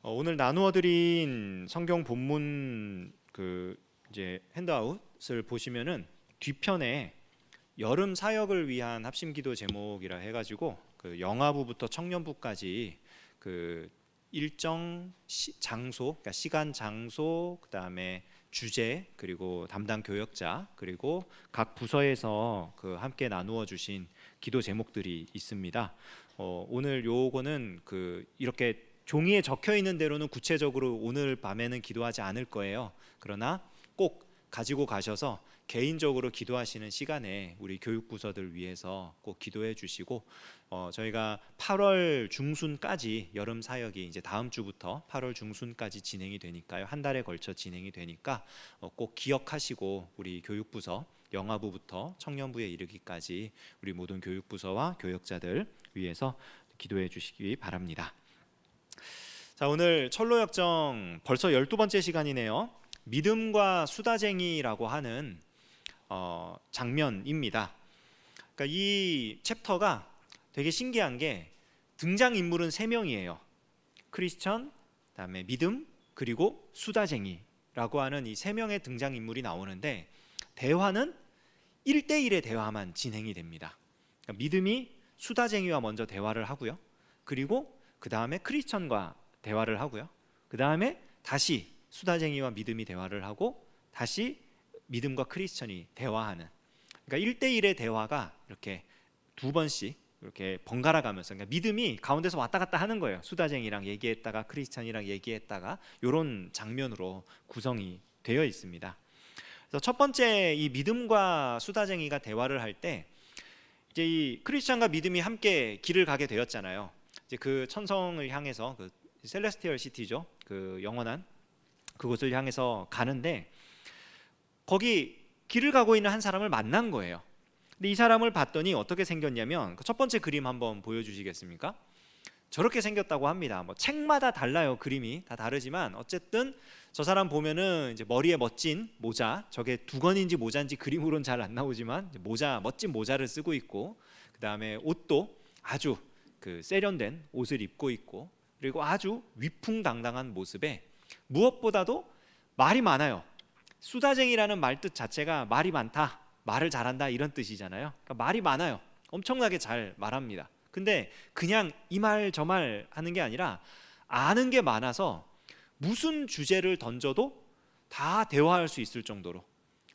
오늘 나누어 드린 성경 본문 이제 핸드아웃을 보시면은 뒤편에 여름 사역을 위한 합심 기도 제목이라 해가지고 그 영아부부터 청년부까지 그 일정 장소, 그러니까 시간, 장소, 그다음에 주제, 그리고 담당 교역자, 그리고 각 부서에서 그 함께 나누어 주신 기도 제목들이 있습니다. 오늘 요거는 이렇게 종이에 적혀 있는 대로는 구체적으로 오늘 밤에는 기도하지 않을 거예요. 그러나 꼭 가지고 가셔서 개인적으로 기도하시는 시간에 우리 교육부서들 위해서 꼭 기도해 주시고, 저희가 8월 중순까지 여름 사역이 이제 다음 주부터 8월 중순까지 진행이 되니까요. 한 달에 걸쳐 진행이 되니까 꼭 기억하시고 우리 교육부서 영아부부터 청년부에 이르기까지 우리 모든 교육부서와 교역자들 위해서 기도해 주시기 바랍니다. 자, 오늘 철로역정 벌써 12번째 시간이네요. 믿음과 수다쟁이라고 하는 장면입니다. 그러니까 이 챕터가 되게 신기한 게 등장인물은 3명이에요. 크리스천, 그다음에 믿음, 그리고 수다쟁이라고 하는 이 3명의 등장인물이 나오는데 대화는 1대1의 대화만 진행이 됩니다. 그러니까 믿음이 수다쟁이와 먼저 대화를 하고요. 그리고 그 다음에 크리스천과 대화를 하고요. 그 다음에 다시 수다쟁이와 믿음이 대화를 하고 다시 믿음과 크리스천이 대화하는, 그러니까 1대1의 대화가 이렇게 2번씩 이렇게 번갈아 가면서, 그러니까 믿음이 가운데서 왔다 갔다 하는 거예요. 수다쟁이랑 얘기했다가 크리스천이랑 얘기했다가 이런 장면으로 구성이 되어 있습니다. 그래서 첫 번째 이 믿음과 수다쟁이가 대화를 할 때 이제 이 크리스천과 믿음이 함께 길을 가게 되었잖아요. 이제 그 천성을 향해서 그 셀레스티얼 시티죠. 그 영원한 그곳을 향해서 가는데 거기 길을 가고 있는 한 사람을 만난 거예요. 근데 이 사람을 봤더니 어떻게 생겼냐면 첫 번째 그림 한번 보여주시겠습니까? 저렇게 생겼다고 합니다. 뭐 책마다 달라요. 그림이 다 다르지만 어쨌든 저 사람 보면은 이제 머리에 멋진 모자, 저게 두건인지 모자인지 그림으로는 잘 안 나오지만 모자, 멋진 모자를 쓰고 있고, 그 다음에 옷도 아주 그 세련된 옷을 입고 있고, 그리고 아주 위풍당당한 모습에 무엇보다도 말이 많아요. 수다쟁이라는 말뜻 자체가 말이 많다, 말을 잘한다 이런 뜻이잖아요. 그러니까 말이 많아요. 엄청나게 잘 말합니다. 근데 그냥 이 말 저 말 하는 게 아니라 아는 게 많아서 무슨 주제를 던져도 다 대화할 수 있을 정도로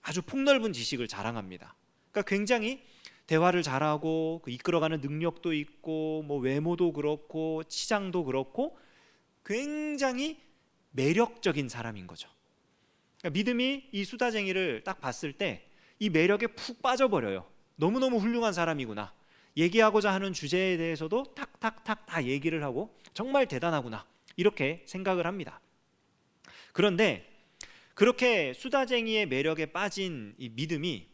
아주 폭넓은 지식을 자랑합니다. 그러니까 굉장히 대화를 잘하고 이끌어가는 능력도 있고 뭐 외모도 그렇고 치장도 그렇고 굉장히 매력적인 사람인 거죠. 그러니까 믿음이 이 수다쟁이를 딱 봤을 때 이 매력에 푹 빠져버려요. 너무너무 훌륭한 사람이구나. 얘기하고자 하는 주제에 대해서도 탁탁탁 다 얘기를 하고 정말 대단하구나, 이렇게 생각을 합니다. 그런데 그렇게 수다쟁이의 매력에 빠진 이 믿음이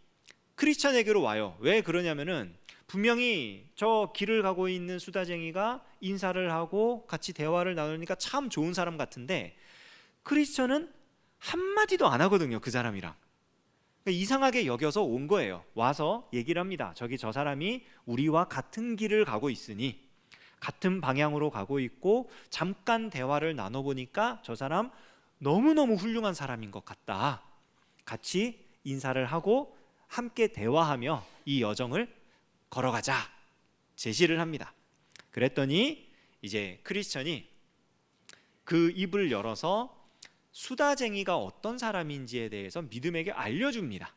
크리스천에게로 와요. 왜 그러냐면은 분명히 저 길을 가고 있는 수다쟁이가 인사를 하고 같이 대화를 나누니까 참 좋은 사람 같은데 크리스천은 한마디도 안 하거든요. 그 사람이랑 이상하게 여겨서 온 거예요. 와서 얘기를 합니다. 저기 저 사람이 우리와 같은 길을 가고 있으니, 같은 방향으로 가고 있고 잠깐 대화를 나눠보니까 저 사람 너무너무 훌륭한 사람인 것 같다. 같이 인사를 하고 함께 대화하며 이 여정을 걸어가자 제시를 합니다. 그랬더니 이제 크리스천이 그 입을 열어서 수다쟁이가 어떤 사람인지에 대해서 믿음에게 알려줍니다.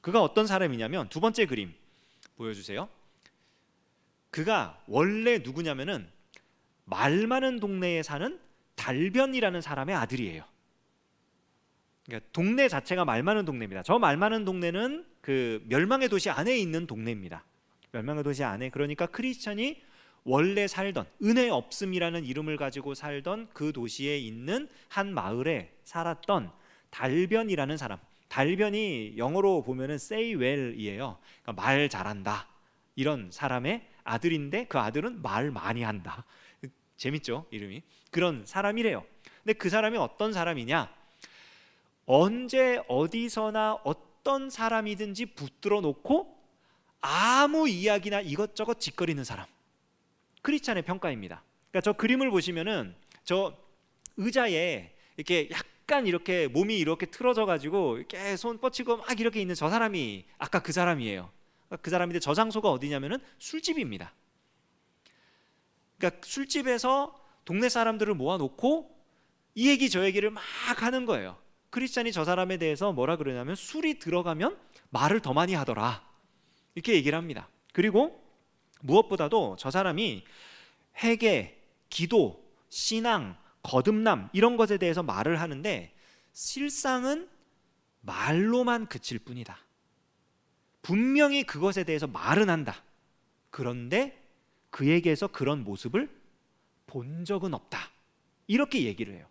그가 어떤 사람이냐면 두 번째 그림 보여주세요. 그가 원래 누구냐면은 말 많은 동네에 사는 달변이라는 사람의 아들이에요. 그러니까 동네 자체가 말 많은 동네입니다. 저 말 많은 동네는 그 멸망의 도시 안에 있는 동네입니다. 멸망의 도시 안에, 그러니까 크리스천이 원래 살던 은혜 없음이라는 이름을 가지고 살던 그 도시에 있는 한 마을에 살았던 달변이라는 사람. 달변이 영어로 보면은 say well이에요. 그러니까 말 잘한다 이런 사람의 아들인데 그 아들은 말 많이 한다. 재밌죠, 이름이. 그런 사람이래요. 근데 그 사람이 어떤 사람이냐, 언제 어디서나 어떤 사람이든지 붙들어 놓고 아무 이야기나 이것저것 짓거리는 사람, 크리스찬의 평가입니다. 그러니까 저 그림을 보시면은 저 의자에 이렇게 약간 이렇게 몸이 이렇게 틀어져 가지고 이렇게 손 뻗치고 막 이렇게 있는 저 사람이 아까 그 사람이에요. 그 사람인데 저 장소가 어디냐면은 술집입니다. 그러니까 술집에서 동네 사람들을 모아놓고 이 얘기 저 얘기를 막 하는 거예요. 크리스찬이 저 사람에 대해서 뭐라 그러냐면 술이 들어가면 말을 더 많이 하더라, 이렇게 얘기를 합니다. 그리고 무엇보다도 저 사람이 회개, 기도, 신앙, 거듭남 이런 것에 대해서 말을 하는데 실상은 말로만 그칠 뿐이다. 분명히 그것에 대해서 말은 한다. 그런데 그에게서 그런 모습을 본 적은 없다, 이렇게 얘기를 해요.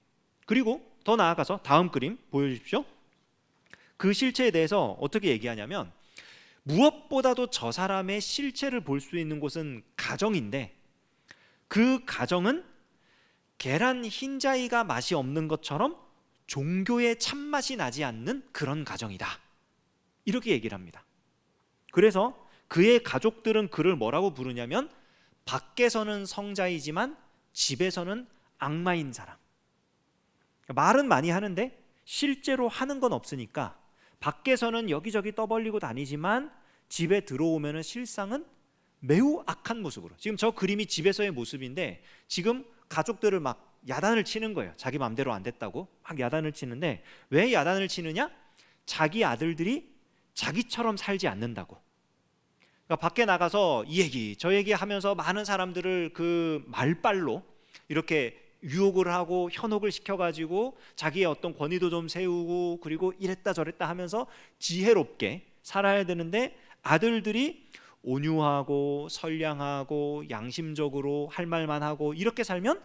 그리고 더 나아가서 다음 그림 보여주십시오. 그 실체에 대해서 어떻게 얘기하냐면 무엇보다도 저 사람의 실체를 볼 수 있는 곳은 가정인데 그 가정은 계란 흰자위가 맛이 없는 것처럼 종교의 참맛이 나지 않는 그런 가정이다, 이렇게 얘기를 합니다. 그래서 그의 가족들은 그를 뭐라고 부르냐면 밖에서는 성자이지만 집에서는 악마인 사람. 말은 많이 하는데 실제로 하는 건 없으니까 밖에서는 여기저기 떠벌리고 다니지만 집에 들어오면 실상은 매우 악한 모습으로. 지금 저 그림이 집에서의 모습인데 지금 가족들을 막 야단을 치는 거예요. 자기 마음대로 안 됐다고 막 야단을 치는데 왜 야단을 치느냐? 자기 아들들이 자기처럼 살지 않는다고. 그러니까 밖에 나가서 이 얘기 저 얘기 하면서 많은 사람들을 그 말빨로 이렇게 유혹을 하고 현혹을 시켜가지고 자기의 어떤 권위도 좀 세우고 그리고 이랬다 저랬다 하면서 지혜롭게 살아야 되는데 아들들이 온유하고 선량하고 양심적으로 할 말만 하고 이렇게 살면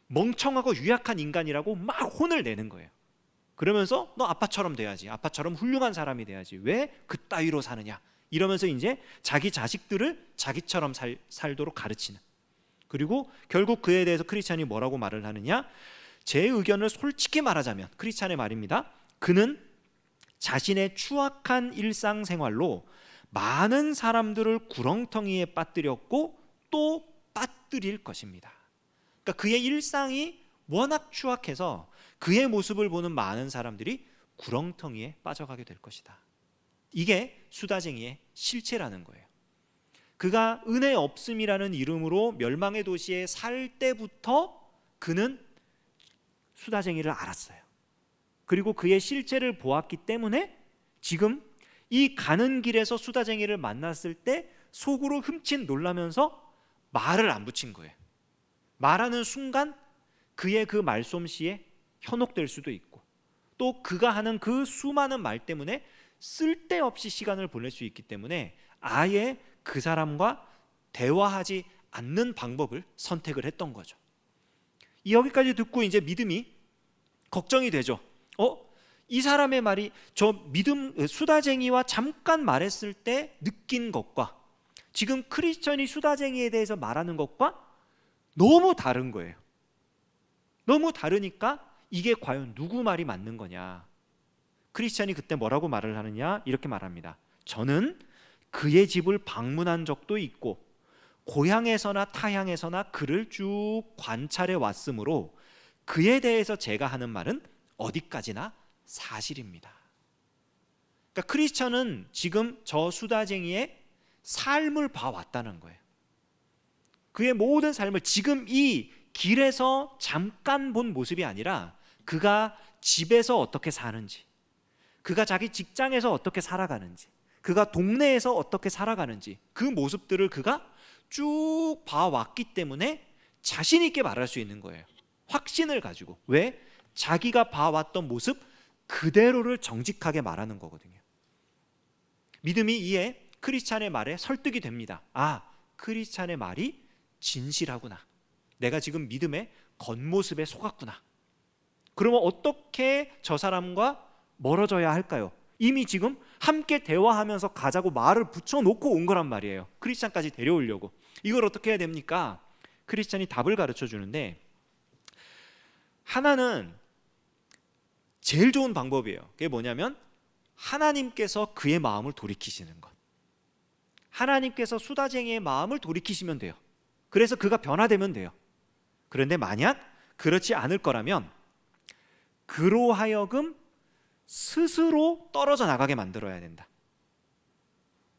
멍청하고 유약한 인간이라고 막 혼을 내는 거예요. 그러면서 너 아빠처럼 돼야지, 아빠처럼 훌륭한 사람이 돼야지, 왜 그따위로 사느냐, 이러면서 이제 자기 자식들을 자기처럼 살도록 가르치는. 그리고 결국 그에 대해서 크리스찬이 뭐라고 말을 하느냐? 제 의견을 솔직히 말하자면 크리스찬의 말입니다. 그는 자신의 추악한 일상생활로 많은 사람들을 구렁텅이에 빠뜨렸고 또 빠뜨릴 것입니다. 그러니까 그의 일상이 워낙 추악해서 그의 모습을 보는 많은 사람들이 구렁텅이에 빠져가게 될 것이다. 이게 수다쟁이의 실체라는 거예요. 그가 은혜 없음이라는 이름으로 멸망의 도시에 살 때부터 그는 수다쟁이를 알았어요. 그리고 그의 실체를 보았기 때문에 지금 이 가는 길에서 수다쟁이를 만났을 때 속으로 흠칫 놀라면서 말을 안 붙인 거예요. 말하는 순간 그의 그 말솜씨에 현혹될 수도 있고 또 그가 하는 그 수많은 말 때문에 쓸데없이 시간을 보낼 수 있기 때문에 아예 그 사람과 대화하지 않는 방법을 선택을 했던 거죠. 여기까지 듣고 이제 믿음이 걱정이 되죠. 이 사람의 말이 저 믿음 수다쟁이와 잠깐 말했을 때 느낀 것과 지금 크리스천이 수다쟁이에 대해서 말하는 것과 너무 다른 거예요. 너무 다르니까 이게 과연 누구 말이 맞는 거냐? 크리스천이 그때 뭐라고 말을 하느냐? 이렇게 말합니다. 저는 그의 집을 방문한 적도 있고 고향에서나 타향에서나 그를 쭉 관찰해 왔으므로 그에 대해서 제가 하는 말은 어디까지나 사실입니다. 그러니까 크리스천은 지금 저 수다쟁이의 삶을 봐왔다는 거예요. 그의 모든 삶을 지금 이 길에서 잠깐 본 모습이 아니라 그가 집에서 어떻게 사는지, 그가 자기 직장에서 어떻게 살아가는지, 그가 동네에서 어떻게 살아가는지 그 모습들을 그가 쭉 봐왔기 때문에 자신 있게 말할 수 있는 거예요. 확신을 가지고. 왜? 자기가 봐왔던 모습 그대로를 정직하게 말하는 거거든요. 믿음이 이에 크리스찬의 말에 설득이 됩니다. 크리스찬의 말이 진실하구나. 내가 지금 믿음의 겉모습에 속았구나. 그러면 어떻게 저 사람과 멀어져야 할까요? 이미 지금 함께 대화하면서 가자고 말을 붙여놓고 온 거란 말이에요. 크리스찬까지 데려오려고. 이걸 어떻게 해야 됩니까? 크리스찬이 답을 가르쳐 주는데 하나는 제일 좋은 방법이에요. 그게 뭐냐면 하나님께서 그의 마음을 돌이키시는 것. 하나님께서 수다쟁이의 마음을 돌이키시면 돼요. 그래서 그가 변화되면 돼요. 그런데 만약 그렇지 않을 거라면 그로 하여금 스스로 떨어져 나가게 만들어야 된다.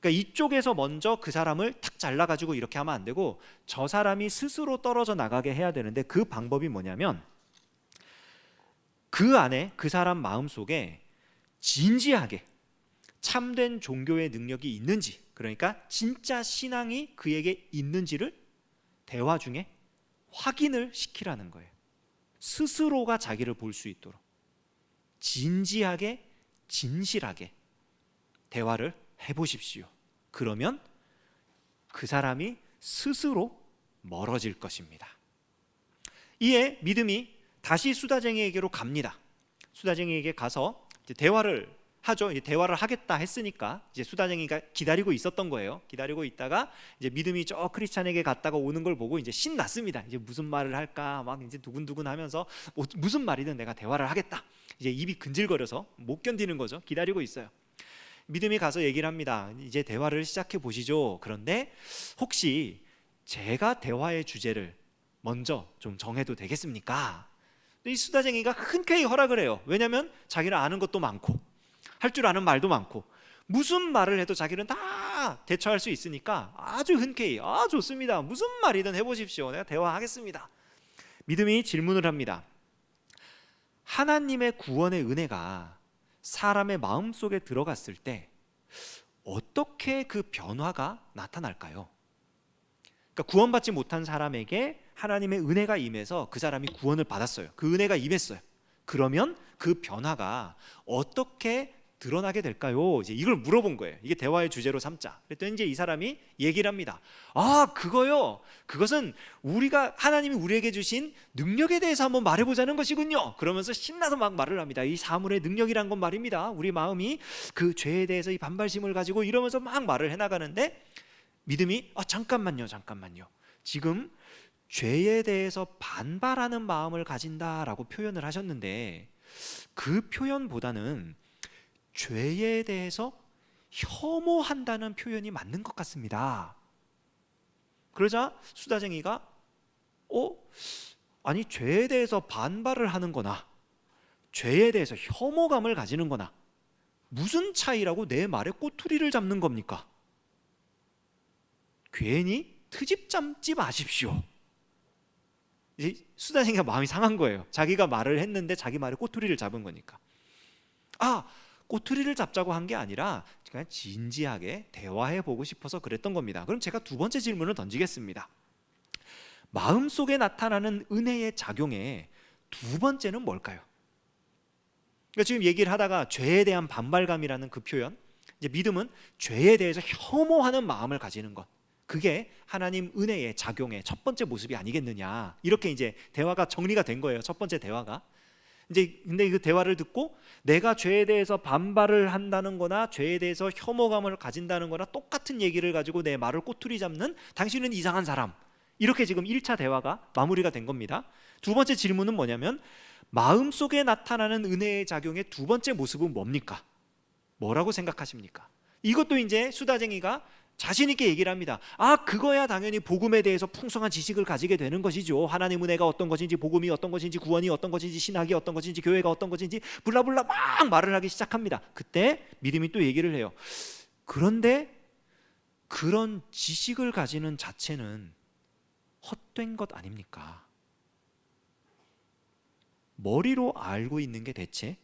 그러니까 이쪽에서 먼저 그 사람을 탁 잘라가지고 이렇게 하면 안 되고 저 사람이 스스로 떨어져 나가게 해야 되는데, 그 방법이 뭐냐면 그 안에 그 사람 마음속에 진지하게 참된 종교의 능력이 있는지, 그러니까 진짜 신앙이 그에게 있는지를 대화 중에 확인을 시키라는 거예요. 스스로가 자기를 볼 수 있도록 진지하게 진실하게 대화를 해보십시오. 그러면 그 사람이 스스로 멀어질 것입니다. 이에 믿음이 다시 수다쟁이에게로 갑니다. 수다쟁이에게 가서 이제 대화를 하죠. 이제 대화를 하겠다 했으니까 이제 수다쟁이가 기다리고 있었던 거예요. 기다리고 있다가 이제 믿음이 저 크리스찬에게 갔다가 오는 걸 보고 이제 신났습니다. 이제 무슨 말을 할까 막 이제 두근두근하면서 무슨 말이든 내가 대화를 하겠다. 이제 입이 근질거려서 못 견디는 거죠. 기다리고 있어요. 믿음이 가서 얘기를 합니다. 이제 대화를 시작해 보시죠. 그런데 혹시 제가 대화의 주제를 먼저 좀 정해도 되겠습니까? 이 수다쟁이가 흔쾌히 허락을 해요. 왜냐하면 자기는 아는 것도 많고 할 줄 아는 말도 많고 무슨 말을 해도 자기는 다 대처할 수 있으니까 아주 흔쾌히 좋습니다. 무슨 말이든 해보십시오. 내가 대화하겠습니다. 믿음이 질문을 합니다. 하나님의 구원의 은혜가 사람의 마음속에 들어갔을 때 어떻게 그 변화가 나타날까요? 그러니까 구원받지 못한 사람에게 하나님의 은혜가 임해서 그 사람이 구원을 받았어요. 그 은혜가 임했어요. 그러면 그 변화가 어떻게 드러나게 될까요? 이제 이걸 물어본 거예요. 이게 대화의 주제로 삼자. 그랬더니 이제 이 사람이 얘기를 합니다. 그거요. 그것은 하나님이 우리에게 주신 능력에 대해서 한번 말해보자는 것이군요. 그러면서 신나서 막 말을 합니다. 이 사물의 능력이란 건 말입니다. 우리 마음이 그 죄에 대해서 이 반발심을 가지고 이러면서 막 말을 해나가는데 믿음이 잠깐만요. 지금 죄에 대해서 반발하는 마음을 가진다라고 표현을 하셨는데 그 표현보다는 죄에 대해서 혐오한다는 표현이 맞는 것 같습니다. 그러자 수다쟁이가 아니 죄에 대해서 반발을 하는 거나 죄에 대해서 혐오감을 가지는 거나 무슨 차이라고 내 말에 꼬투리를 잡는 겁니까? 괜히 트집 잡지 마십시오. 이제 수다쟁이가 마음이 상한 거예요. 자기가 말을 했는데 자기 말에 꼬투리를 잡은 거니까. 꼬투리를 잡자고 한 게 아니라 그냥 진지하게 대화해 보고 싶어서 그랬던 겁니다. 그럼 제가 두 번째 질문을 던지겠습니다. 마음속에 나타나는 은혜의 작용의 두 번째는 뭘까요? 그러니까 지금 얘기를 하다가 죄에 대한 반발감이라는 그 표현, 이제 믿음은 죄에 대해서 혐오하는 마음을 가지는 것, 그게 하나님 은혜의 작용의 첫 번째 모습이 아니겠느냐, 이렇게 이제 대화가 정리가 된 거예요. 첫 번째 대화가. 이제 근데 그 대화를 듣고 내가 죄에 대해서 반발을 한다는 거나 죄에 대해서 혐오감을 가진다는 거나 똑같은 얘기를 가지고 내 말을 꼬투리 잡는 당신은 이상한 사람, 이렇게 지금 1차 대화가 마무리가 된 겁니다. 두 번째 질문은 뭐냐면 마음속에 나타나는 은혜의 작용의 두 번째 모습은 뭡니까? 뭐라고 생각하십니까? 이것도 이제 수다쟁이가 자신 있게 얘기를 합니다. 그거야 당연히 복음에 대해서 풍성한 지식을 가지게 되는 것이죠. 하나님 은혜가 어떤 것인지, 복음이 어떤 것인지, 구원이 어떤 것인지, 신학이 어떤 것인지, 교회가 어떤 것인지 블라블라 막 말을 하기 시작합니다. 그때 믿음이 또 얘기를 해요. 그런데 그런 지식을 가지는 자체는 헛된 것 아닙니까? 머리로 알고 있는 게 대체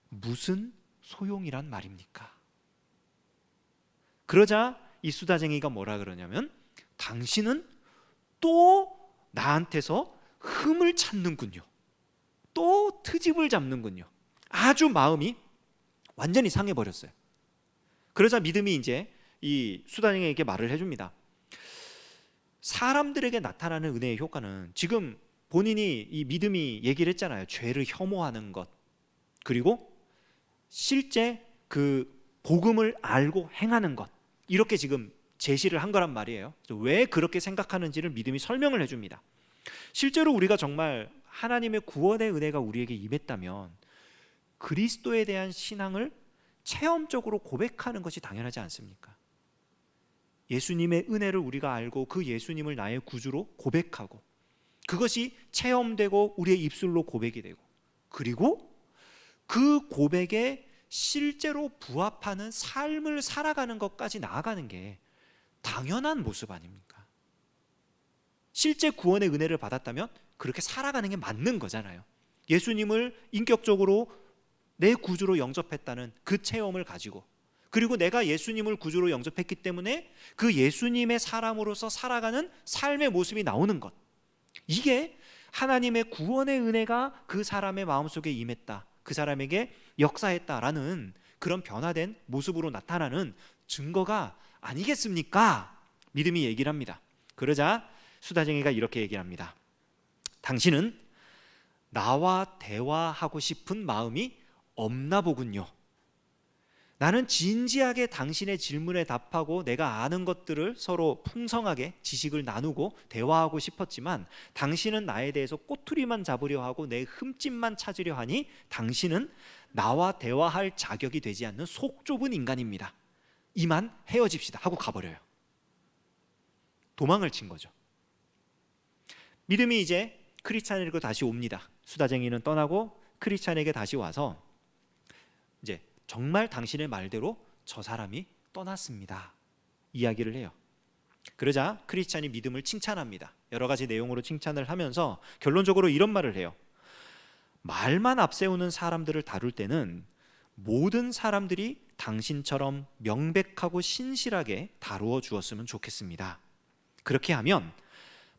무슨 소용이란 말입니까? 그러자 이 수다쟁이가 뭐라 그러냐면 당신은 또 나한테서 흠을 찾는군요. 또 트집을 잡는군요. 아주 마음이 완전히 상해버렸어요. 그러자 믿음이 이제 이 수다쟁이에게 말을 해줍니다. 사람들에게 나타나는 은혜의 효과는 지금 본인이 이 믿음이 얘기를 했잖아요. 죄를 혐오하는 것, 그리고 실제 그 복음을 알고 행하는 것, 이렇게 지금 제시를 한 거란 말이에요. 왜 그렇게 생각하는지를 믿음이 설명을 해줍니다. 실제로 우리가 정말 하나님의 구원의 은혜가 우리에게 임했다면 그리스도에 대한 신앙을 체험적으로 고백하는 것이 당연하지 않습니까? 예수님의 은혜를 우리가 알고 그 예수님을 나의 구주로 고백하고 그것이 체험되고 우리의 입술로 고백이 되고, 그리고 그 고백에 실제로 부합하는 삶을 살아가는 것까지 나아가는 게 당연한 모습 아닙니까? 실제 구원의 은혜를 받았다면 그렇게 살아가는 게 맞는 거잖아요. 예수님을 인격적으로 내 구주로 영접했다는 그 체험을 가지고, 그리고 내가 예수님을 구주로 영접했기 때문에 그 예수님의 사람으로서 살아가는 삶의 모습이 나오는 것, 이게 하나님의 구원의 은혜가 그 사람의 마음속에 임했다, 그 사람에게 역사했다라는 그런 변화된 모습으로 나타나는 증거가 아니겠습니까? 믿음이 얘기를 합니다. 그러자 수다쟁이가 이렇게 얘기를 합니다. 당신은 나와 대화하고 싶은 마음이 없나 보군요. 나는 진지하게 당신의 질문에 답하고 내가 아는 것들을 서로 풍성하게 지식을 나누고 대화하고 싶었지만 당신은 나에 대해서 꼬투리만 잡으려 하고 내 흠집만 찾으려 하니 당신은 나와 대화할 자격이 되지 않는 속 좁은 인간입니다. 이만 헤어집시다 하고 가버려요. 도망을 친 거죠. 믿음이 이제 크리스찬에게 다시 옵니다. 수다쟁이는 떠나고 크리스찬에게 다시 와서 이제 정말 당신의 말대로 저 사람이 떠났습니다 이야기를 해요. 그러자 크리스찬이 믿음을 칭찬합니다. 여러 가지 내용으로 칭찬을 하면서 결론적으로 이런 말을 해요. 말만 앞세우는 사람들을 다룰 때는 모든 사람들이 당신처럼 명백하고 신실하게 다루어 주었으면 좋겠습니다. 그렇게 하면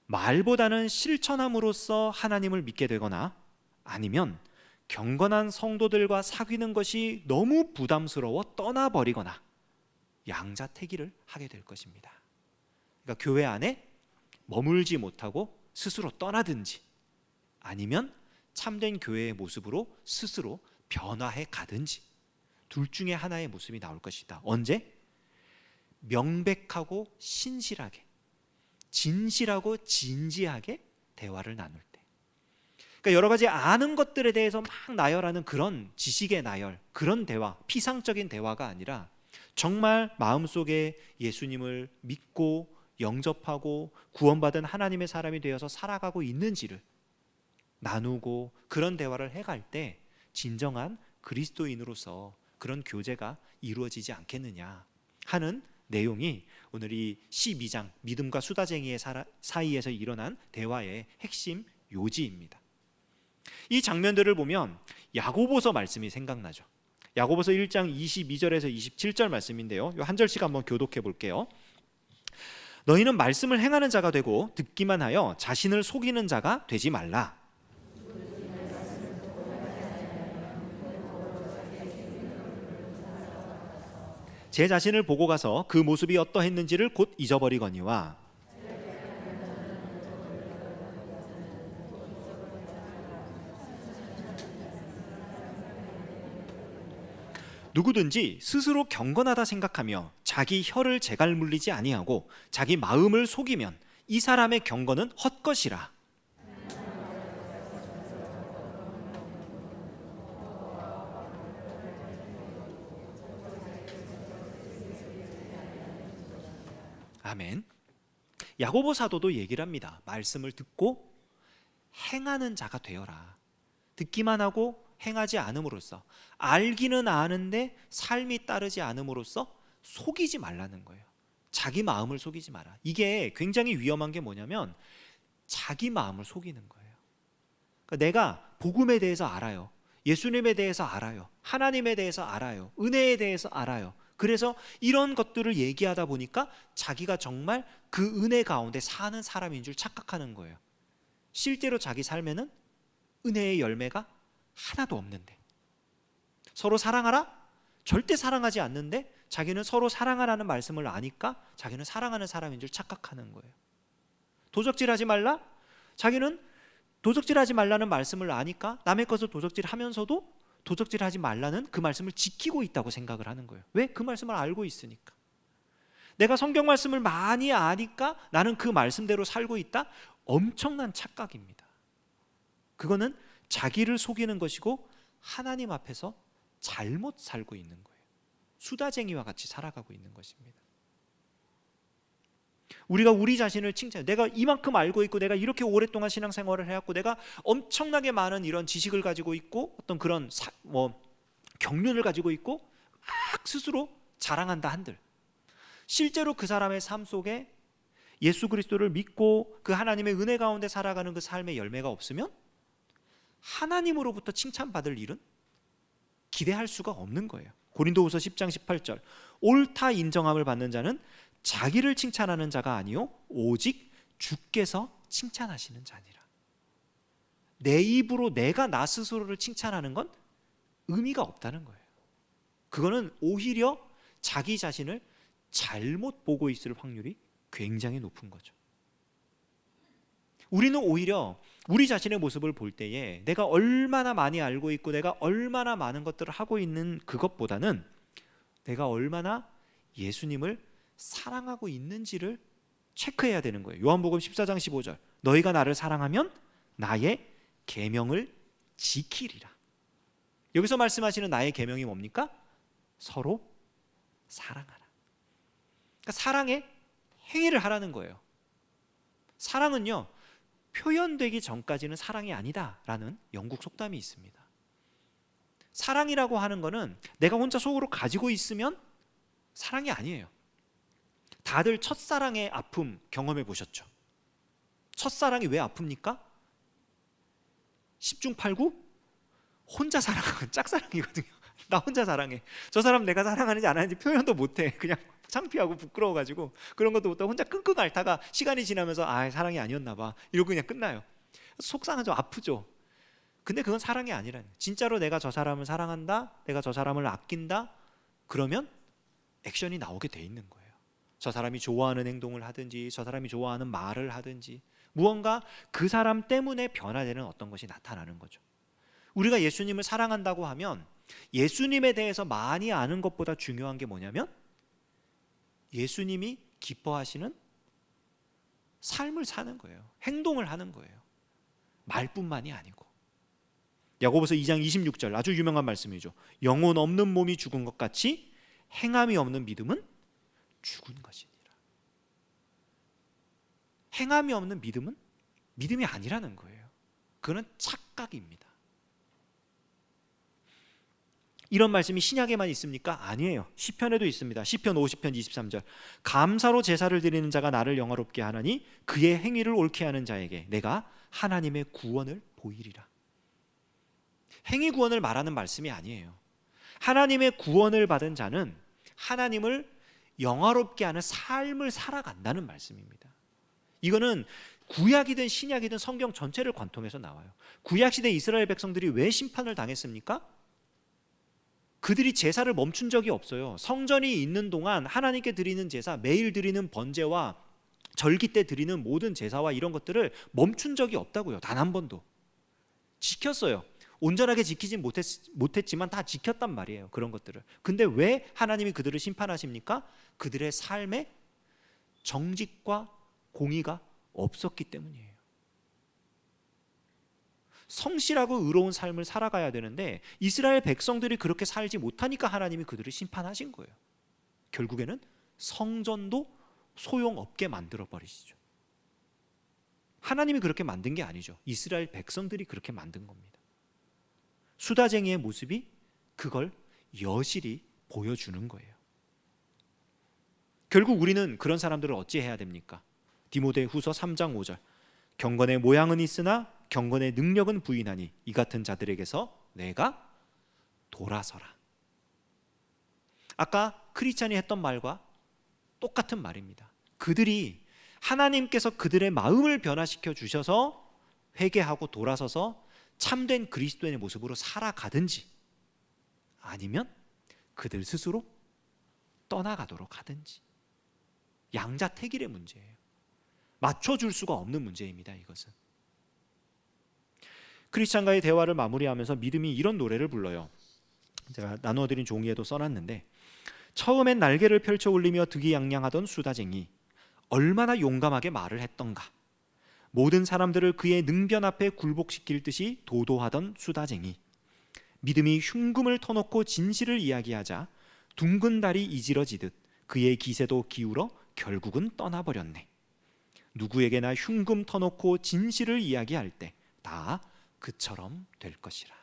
말보다는 실천함으로써 하나님을 믿게 되거나 아니면 경건한 성도들과 사귀는 것이 너무 부담스러워 떠나버리거나 양자택일을 하게 될 것입니다. 그러니까 교회 안에 머물지 못하고 스스로 떠나든지 아니면 참된 교회의 모습으로 스스로 변화해 가든지 둘 중에 하나의 모습이 나올 것이다. 언제? 명백하고 신실하게, 진실하고 진지하게 대화를 나눌 때. 그러니까 여러 가지 아는 것들에 대해서 막 나열하는 그런 지식의 나열, 그런 대화, 피상적인 대화가 아니라 정말 마음속에 예수님을 믿고 영접하고 구원받은 하나님의 사람이 되어서 살아가고 있는지를 나누고 그런 대화를 해갈 때 진정한 그리스도인으로서 그런 교제가 이루어지지 않겠느냐 하는 내용이 오늘 이 12장 믿음과 수다쟁이의 사이에서 일어난 대화의 핵심 요지입니다. 이 장면들을 보면 야고보서 말씀이 생각나죠. 야고보서 1장 22절에서 27절 말씀인데요, 한 절씩 한번 교독해 볼게요. 너희는 말씀을 행하는 자가 되고 듣기만 하여 자신을 속이는 자가 되지 말라. 제 자신을 보고 가서 그 모습이 어떠했는지를 곧 잊어버리거니와 누구든지 스스로 경건하다 생각하며 자기 혀를 제갈 물리지 아니하고 자기 마음을 속이면 이 사람의 경건은 헛것이라. 아멘. 야고보 사도도 얘기를 합니다. 말씀을 듣고 행하는 자가 되어라. 듣기만 하고 행하지 않음으로써, 알기는 아는데 삶이 따르지 않음으로써 속이지 말라는 거예요. 자기 마음을 속이지 마라. 이게 굉장히 위험한 게 뭐냐면 자기 마음을 속이는 거예요. 그러니까 내가 복음에 대해서 알아요. 예수님에 대해서 알아요. 하나님에 대해서 알아요. 은혜에 대해서 알아요. 그래서 이런 것들을 얘기하다 보니까 자기가 정말 그 은혜 가운데 사는 사람인 줄 착각하는 거예요. 실제로 자기 삶에는 은혜의 열매가 하나도 없는데, 서로 사랑하라? 절대 사랑하지 않는데 자기는 서로 사랑하라는 말씀을 아니까 자기는 사랑하는 사람인 줄 착각하는 거예요. 도적질하지 말라? 자기는 도적질하지 말라는 말씀을 아니까 남의 것을 도적질하면서도 도적질하지 말라는 그 말씀을 지키고 있다고 생각을 하는 거예요. 왜? 그 말씀을 알고 있으니까. 내가 성경 말씀을 많이 아니까 나는 그 말씀대로 살고 있다? 엄청난 착각입니다. 그거는 자기를 속이는 것이고 하나님 앞에서 잘못 살고 있는 거예요. 수다쟁이와 같이 살아가고 있는 것입니다. 우리가 우리 자신을 칭찬해. 내가 이만큼 알고 있고, 내가 이렇게 오랫동안 신앙생활을 해왔고, 내가 엄청나게 많은 이런 지식을 가지고 있고, 어떤 그런 경륜을 가지고 있고, 막 스스로 자랑한다 한들, 실제로 그 사람의 삶 속에 예수 그리스도를 믿고 그 하나님의 은혜 가운데 살아가는 그 삶의 열매가 없으면 하나님으로부터 칭찬받을 일은 기대할 수가 없는 거예요. 고린도후서 10장 18절, 옳다 인정함을 받는 자는 자기를 칭찬하는 자가 아니요 오직 주께서 칭찬하시는 자니라. 내 입으로 내가 나 스스로를 칭찬하는 건 의미가 없다는 거예요. 그거는 오히려 자기 자신을 잘못 보고 있을 확률이 굉장히 높은 거죠. 우리는 오히려 우리 자신의 모습을 볼 때에 내가 얼마나 많이 알고 있고 내가 얼마나 많은 것들을 하고 있는 그것보다는 내가 얼마나 예수님을 사랑하고 있는지를 체크해야 되는 거예요. 요한복음 14장 15절, 너희가 나를 사랑하면 나의 계명을 지키리라. 여기서 말씀하시는 나의 계명이 뭡니까? 서로 사랑하라. 그러니까 사랑의 행위를 하라는 거예요. 사랑은요, 표현되기 전까지는 사랑이 아니다라는 영국 속담이 있습니다. 사랑이라고 하는 거는 내가 혼자 속으로 가지고 있으면 사랑이 아니에요. 다들 첫사랑의 아픔 경험해 보셨죠? 첫사랑이 왜 아픕니까? 10중 8구 혼자 사랑하는 짝사랑이거든요. 나 혼자 사랑해. 저 사람 내가 사랑하는지 안 하는지 표현도 못해. 그냥 창피하고 부끄러워가지고 그런 것도 못하고 혼자 끙끙 앓다가 시간이 지나면서 아, 사랑이 아니었나 봐 이러고 그냥 끝나요. 속상하죠. 아프죠. 근데 그건 사랑이 아니라는 거예요. 진짜로 내가 저 사람을 사랑한다, 내가 저 사람을 아낀다, 그러면 액션이 나오게 돼 있는 거예요. 저 사람이 좋아하는 행동을 하든지 저 사람이 좋아하는 말을 하든지 무언가 그 사람 때문에 변화되는 어떤 것이 나타나는 거죠. 우리가 예수님을 사랑한다고 하면 예수님에 대해서 많이 아는 것보다 중요한 게 뭐냐면 예수님이 기뻐하시는 삶을 사는 거예요. 행동을 하는 거예요. 말뿐만이 아니고. 야고보서 2장 26절, 아주 유명한 말씀이죠. 영혼 없는 몸이 죽은 것 같이 행함이 없는 믿음은 죽은 것이니라. 행함이 없는 믿음은 믿음이 아니라는 거예요. 그건 착각입니다. 이런 말씀이 신약에만 있습니까? 아니에요. 시편에도 있습니다. 시편 50편 23절, 감사로 제사를 드리는 자가 나를 영화롭게 하나니 그의 행위를 옳게 하는 자에게 내가 하나님의 구원을 보이리라. 행위 구원을 말하는 말씀이 아니에요. 하나님의 구원을 받은 자는 하나님을 영화롭게 하는 삶을 살아간다는 말씀입니다. 이거는 구약이든 신약이든 성경 전체를 관통해서 나와요. 구약시대 이스라엘 백성들이 왜 심판을 당했습니까? 그들이 제사를 멈춘 적이 없어요. 성전이 있는 동안 하나님께 드리는 제사, 매일 드리는 번제와 절기 때 드리는 모든 제사와 이런 것들을 멈춘 적이 없다고요. 단 한 번도. 지켰어요. 온전하게 지키진 못했지만 다 지켰단 말이에요. 그런 것들을. 근데 왜 하나님이 그들을 심판하십니까? 그들의 삶에 정직과 공의가 없었기 때문이에요. 성실하고 의로운 삶을 살아가야 되는데 이스라엘 백성들이 그렇게 살지 못하니까 하나님이 그들을 심판하신 거예요. 결국에는 성전도 소용없게 만들어 버리시죠. 하나님이 그렇게 만든 게 아니죠. 이스라엘 백성들이 그렇게 만든 겁니다. 수다쟁이의 모습이 그걸 여실히 보여주는 거예요. 결국 우리는 그런 사람들을 어찌해야 됩니까? 디모데후서 3장 5절, 경건의 모양은 있으나 경건의 능력은 부인하니 이 같은 자들에게서 내가 돌아서라. 아까 크리스찬이 했던 말과 똑같은 말입니다. 그들이 하나님께서 그들의 마음을 변화시켜 주셔서 회개하고 돌아서서 참된 그리스도인의 모습으로 살아가든지 아니면 그들 스스로 떠나가도록 하든지, 양자택일의 문제예요. 맞춰줄 수가 없는 문제입니다. 이것은. 크리스찬과의 대화를 마무리하면서 믿음이 이런 노래를 불러요. 제가 나누어드린 종이에도 써놨는데, 처음엔 날개를 펼쳐 올리며 득이양양하던 수다쟁이 얼마나 용감하게 말을 했던가. 모든 사람들을 그의 능변 앞에 굴복시킬 듯이 도도하던 수다쟁이, 믿음이 흉금을 터놓고 진실을 이야기하자 둥근 달이 이지러지듯 그의 기세도 기울어 결국은 떠나버렸네. 누구에게나 흉금 터놓고 진실을 이야기할 때 다 그처럼 될 것이라.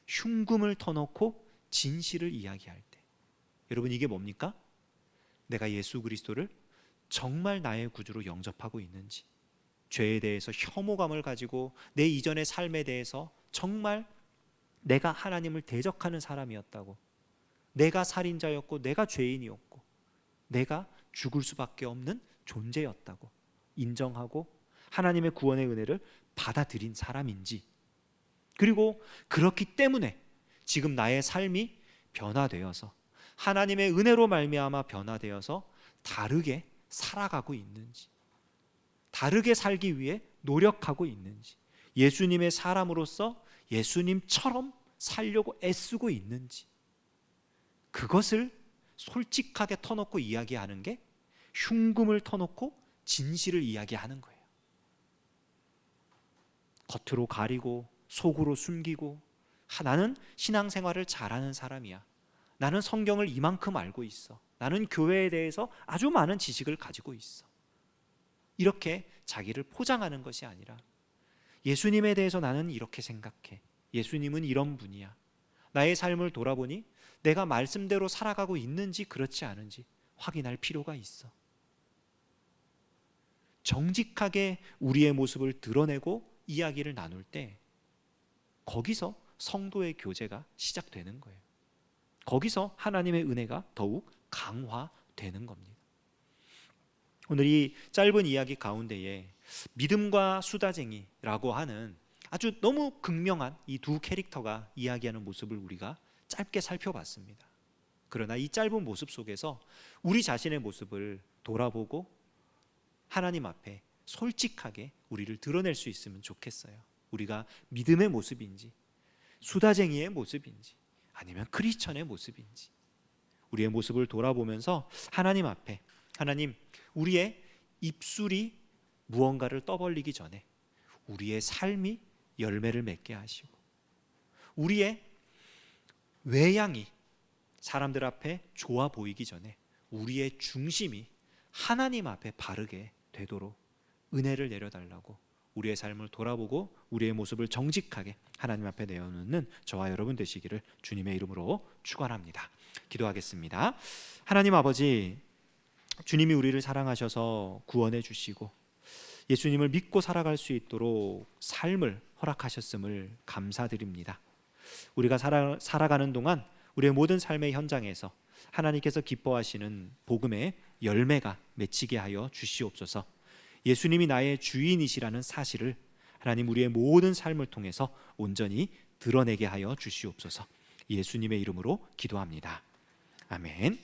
흉금을 터놓고 진실을 이야기할 때, 여러분 이게 뭡니까? 내가 예수 그리스도를 정말 나의 구주로 영접하고 있는지, 죄에 대해서 혐오감을 가지고 내 이전의 삶에 대해서 정말 내가 하나님을 대적하는 사람이었다고, 내가 살인자였고 내가 죄인이었고 내가 죽을 수밖에 없는 존재였다고 인정하고 하나님의 구원의 은혜를 받아들인 사람인지, 그리고 그렇기 때문에 지금 나의 삶이 변화되어서 하나님의 은혜로 말미암아 변화되어서 다르게 살아가고 있는지, 다르게 살기 위해 노력하고 있는지, 예수님의 사람으로서 예수님처럼 살려고 애쓰고 있는지, 그것을 솔직하게 터놓고 이야기하는 게 흉금을 터놓고 진실을 이야기하는 거예요. 겉으로 가리고 속으로 숨기고, 나는 신앙생활을 잘하는 사람이야, 나는 성경을 이만큼 알고 있어, 나는 교회에 대해서 아주 많은 지식을 가지고 있어, 이렇게 자기를 포장하는 것이 아니라 예수님에 대해서 나는 이렇게 생각해, 예수님은 이런 분이야, 나의 삶을 돌아보니 내가 말씀대로 살아가고 있는지 그렇지 않은지 확인할 필요가 있어. 정직하게 우리의 모습을 드러내고 이야기를 나눌 때 거기서 성도의 교제가 시작되는 거예요. 거기서 하나님의 은혜가 더욱 강화되는 겁니다. 오늘 이 짧은 이야기 가운데에 믿음과 수다쟁이라고 하는 아주 너무 극명한 이 두 캐릭터가 이야기하는 모습을 우리가 짧게 살펴봤습니다. 그러나 이 짧은 모습 속에서 우리 자신의 모습을 돌아보고 하나님 앞에 솔직하게 우리를 드러낼 수 있으면 좋겠어요. 우리가 믿음의 모습인지, 수다쟁이의 모습인지, 아니면 크리스천의 모습인지, 우리의 모습을 돌아보면서 하나님 앞에, 하나님, 우리의 입술이 무언가를 떠벌리기 전에 우리의 삶이 열매를 맺게 하시고, 우리의 외양이 사람들 앞에 좋아 보이기 전에 우리의 중심이 하나님 앞에 바르게 되도록 은혜를 내려달라고, 우리의 삶을 돌아보고 우리의 모습을 정직하게 하나님 앞에 내어놓는 저와 여러분 되시기를 주님의 이름으로 축원합니다. 기도하겠습니다. 하나님 아버지, 주님이 우리를 사랑하셔서 구원해 주시고 예수님을 믿고 살아갈 수 있도록 삶을 허락하셨음을 감사드립니다. 우리가 살아가는 동안 우리의 모든 삶의 현장에서 하나님께서 기뻐하시는 복음의 열매가 맺히게 하여 주시옵소서. 예수님이 나의 주인이시라는 사실을 하나님 우리의 모든 삶을 통해서 온전히 드러내게 하여 주시옵소서. 예수님의 이름으로 기도합니다. 아멘.